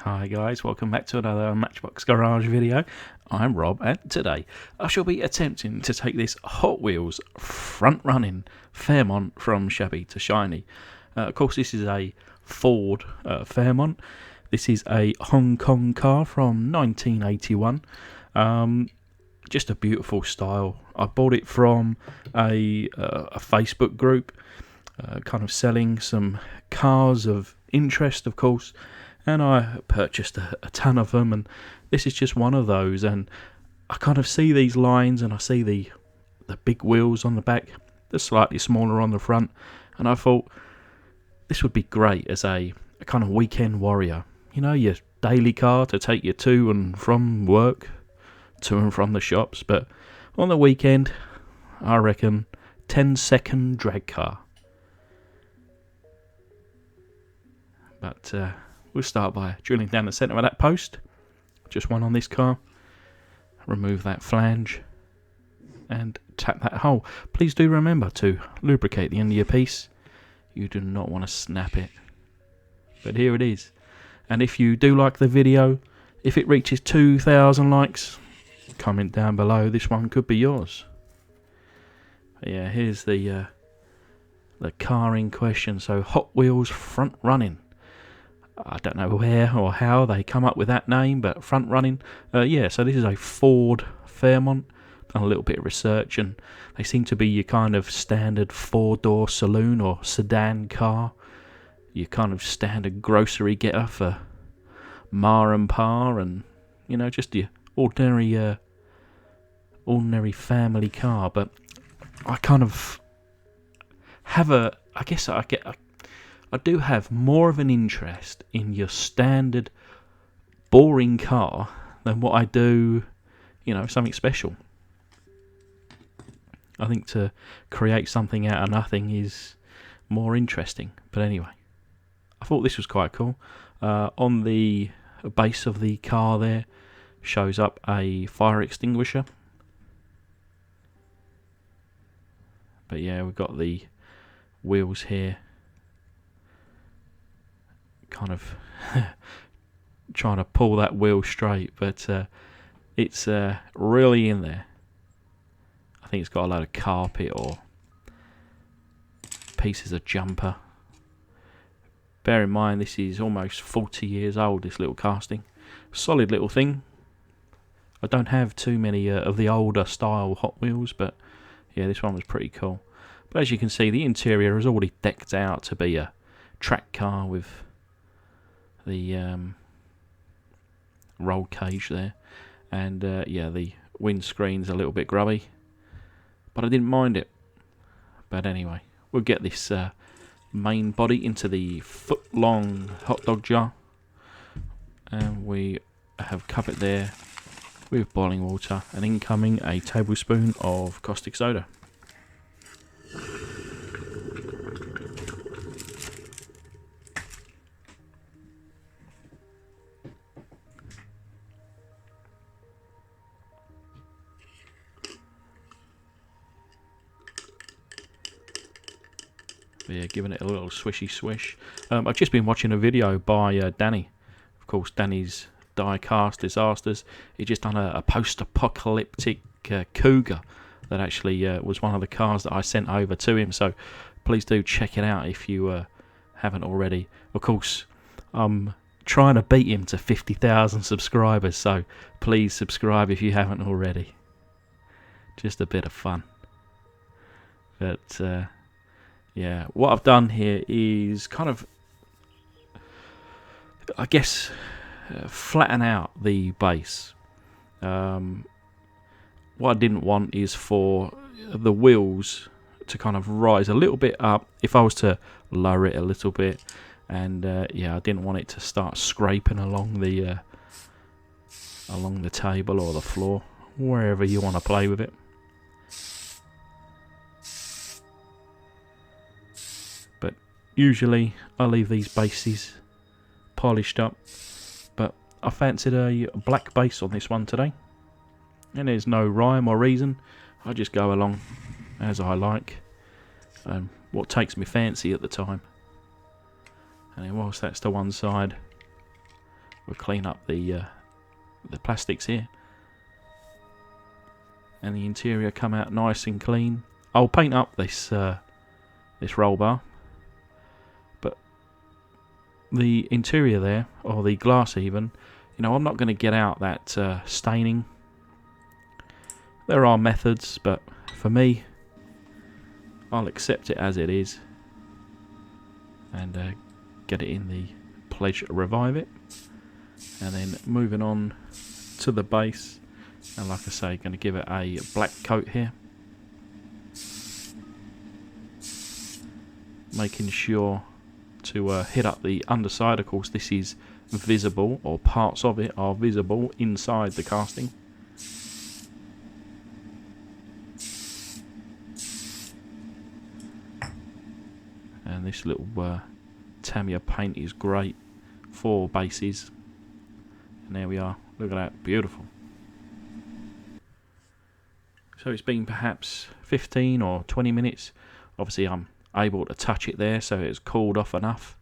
Hi guys, welcome back to another Matchbox Garage video. I'm Rob and today I shall be attempting to take this Hot Wheels Frontrunnin Fairmont from shabby to shiny. Of course this is a Ford Fairmont. This is a Hong Kong car from 1981. Just a beautiful style. I bought it from a Facebook group kind of selling some cars of interest, of course. And I purchased a ton of them, and this is just one of those. And I kind of see these lines, and I see the big wheels on the back, the slightly smaller on the front, and I thought this would be great as a kind of weekend warrior. You know, your daily car to take you to and from work, to and from the shops, but on the weekend, I reckon 10-second drag car. But we'll start by drilling down the centre of that post. Just one on this car. Remove that flange and tap that hole. Please do remember to lubricate the end of your piece. You do not want to snap it. But here it is. And if you do like the video, if it reaches 2,000 likes, comment down below. This one could be yours. But yeah, here's the car in question. So Hot Wheels Frontrunnin. I don't know where or how they come up with that name, but Frontrunnin. Yeah, so this is a Ford Fairmont. Done a little bit of research, and they seem to be your kind of standard four-door saloon or sedan car. Your kind of standard grocery getter for Ma and Pa, and you know, just your ordinary family car. But I kind of have I do have more of an interest in your standard boring car than what I do, you know, something special. I think to create something out of nothing is more interesting. But anyway, I thought this was quite cool. On the base of the car there shows up a fire extinguisher. But yeah, we've got the wheels here. Kind of trying to pull that wheel straight, but it's really in there. I think it's got a load of carpet or pieces of jumper. Bear in mind this is almost 40 years old, this little casting. Solid little thing. I don't have too many of the older style Hot Wheels, but yeah, this one was pretty cool. But as you can see, the interior is already decked out to be a track car with the roll cage there, and yeah, the windscreen's a little bit grubby, but I didn't mind it. But anyway, we'll get this main body into the foot-long hot dog jar, and we have covered there with boiling water, and incoming a tablespoon of caustic soda. Yeah, giving it a little swishy swish. I've just been watching a video by Danny. Of course, Danny's Die-Cast Disasters. He just done a post-apocalyptic Cougar that actually was one of the cars that I sent over to him. So please do check it out if you haven't already. Of course, I'm trying to beat him to 50,000 subscribers. So please subscribe if you haven't already. Just a bit of fun. But yeah, what I've done here is kind of, I guess, flatten out the base. What I didn't want is for the wheels to kind of rise a little bit up if I was to lower it a little bit, and yeah, I didn't want it to start scraping along the table or the floor, wherever you want to play with it. Usually I leave these bases polished up, but I fancied a black base on this one today, and there's no rhyme or reason. I just go along as I like, and what takes me fancy at the time. And whilst that's to one side, We'll clean up the plastics here, and the interior come out nice and clean. I'll paint up this roll bar, but the interior there, or the glass even, you know, I'm not going to get out that staining. There are methods, but for me, I'll accept it as it is and get it in the Pledge Revive It. And then moving on to the base, and like I say, going to give it a black coat here, making sure to hit up the underside. Of course, this is visible, or parts of it are visible inside the casting. And this little Tamiya paint is great for bases. And there we are. Look at that. Beautiful. So it's been perhaps 15 or 20 minutes. Obviously I'm able to touch it there, so it's cooled off enough.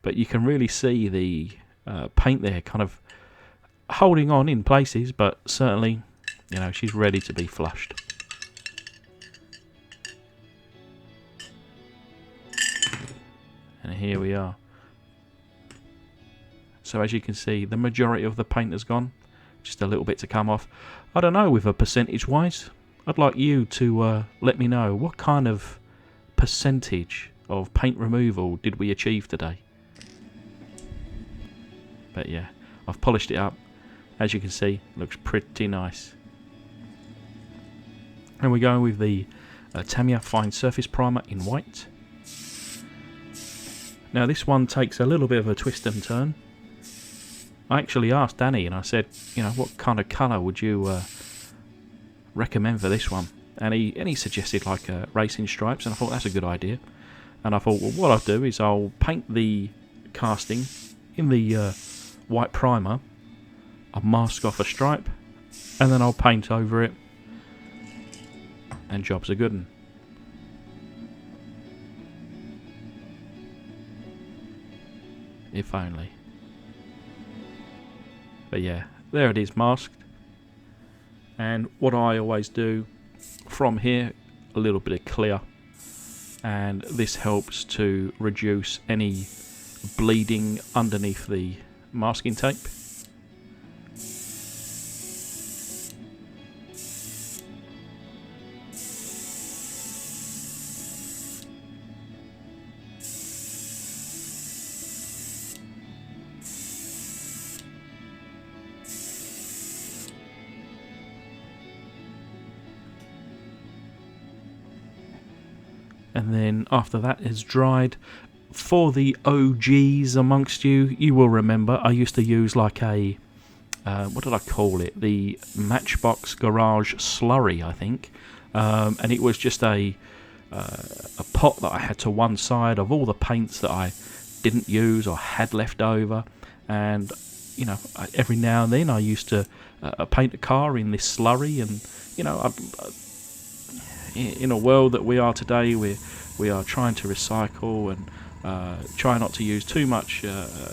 But you can really see the paint there kind of holding on in places, but certainly, you know, she's ready to be flushed. And here we are. So as you can see, the majority of the paint has gone. Just a little bit to come off. I don't know, with a percentage wise, I'd like you to let me know what kind of percentage of paint removal did we achieve today. But yeah, I've polished it up. As you can see, looks pretty nice. And we're going with the Tamiya Fine Surface Primer in white. Now this one takes a little bit of a twist and turn. I actually asked Danny and I said, you know, what kind of colour would you recommend for this one? And he suggested like racing stripes, and I thought that's a good idea. And I thought, well, what I'll do is I'll paint the casting in the white primer, I'll mask off a stripe, and then I'll paint over it, and job's a good one. If only. But yeah, there it is, masked. And what I always do from here, a little bit of clear, and this helps to reduce any bleeding underneath the masking tape. And then after that is dried, for the OGs amongst you, you will remember I used to use like a, what did I call it? The Matchbox Garage slurry, I think. And it was just a pot that I had to one side of all the paints that I didn't use or had left over. And, you know, every now and then I used to paint a car in this slurry. And, you know, in a world that we are today, we are trying to recycle and try not to use too much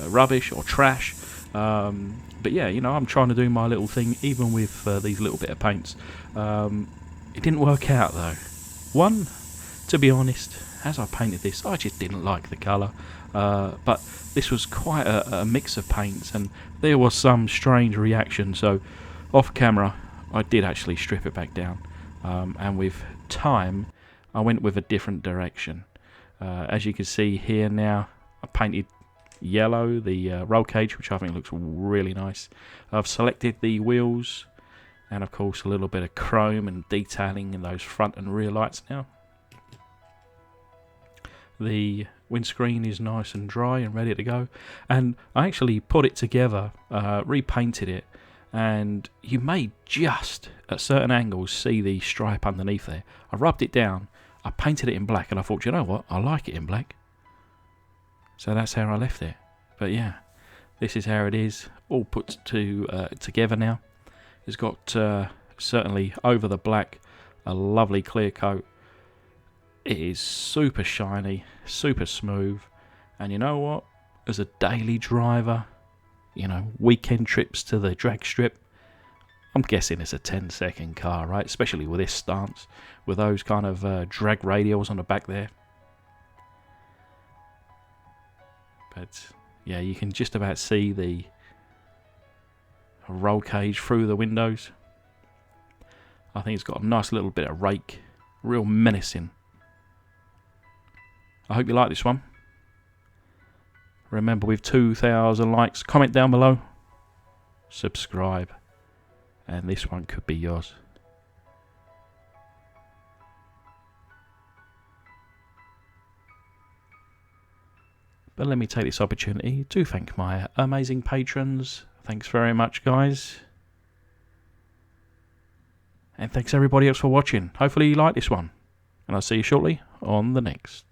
rubbish or trash. But yeah, you know, I'm trying to do my little thing, even with these little bit of paints. It didn't work out though. One, to be honest, as I painted this, I just didn't like the colour. But this was quite a mix of paints, and there was some strange reaction. So off camera, I did actually strip it back down. And with time, I went with a different direction. As you can see here now, I painted yellow the roll cage, which I think looks really nice. I've selected the wheels, and of course a little bit of chrome and detailing in those front and rear lights now. The windscreen is nice and dry and ready to go, and I actually put it together, repainted it, and you may just at certain angles see the stripe underneath there. I rubbed it down, I painted it in black, and I thought, you know what, I like it in black. So that's how I left it. But yeah, this is how it is, all put together now. It's got certainly over the black a lovely clear coat. It is super shiny, super smooth, and you know what, as a daily driver, you know, weekend trips to the drag strip. I'm guessing it's a 10-second car, right? Especially with this stance, with those kind of drag radials on the back there. But yeah, you can just about see the roll cage through the windows. I think it's got a nice little bit of rake, real menacing. I hope you like this one. Remember, with 2,000 likes, comment down below, subscribe, and this one could be yours. But let me take this opportunity to thank my amazing patrons. Thanks very much, guys. And thanks everybody else for watching. Hopefully you like this one. And I'll see you shortly on the next.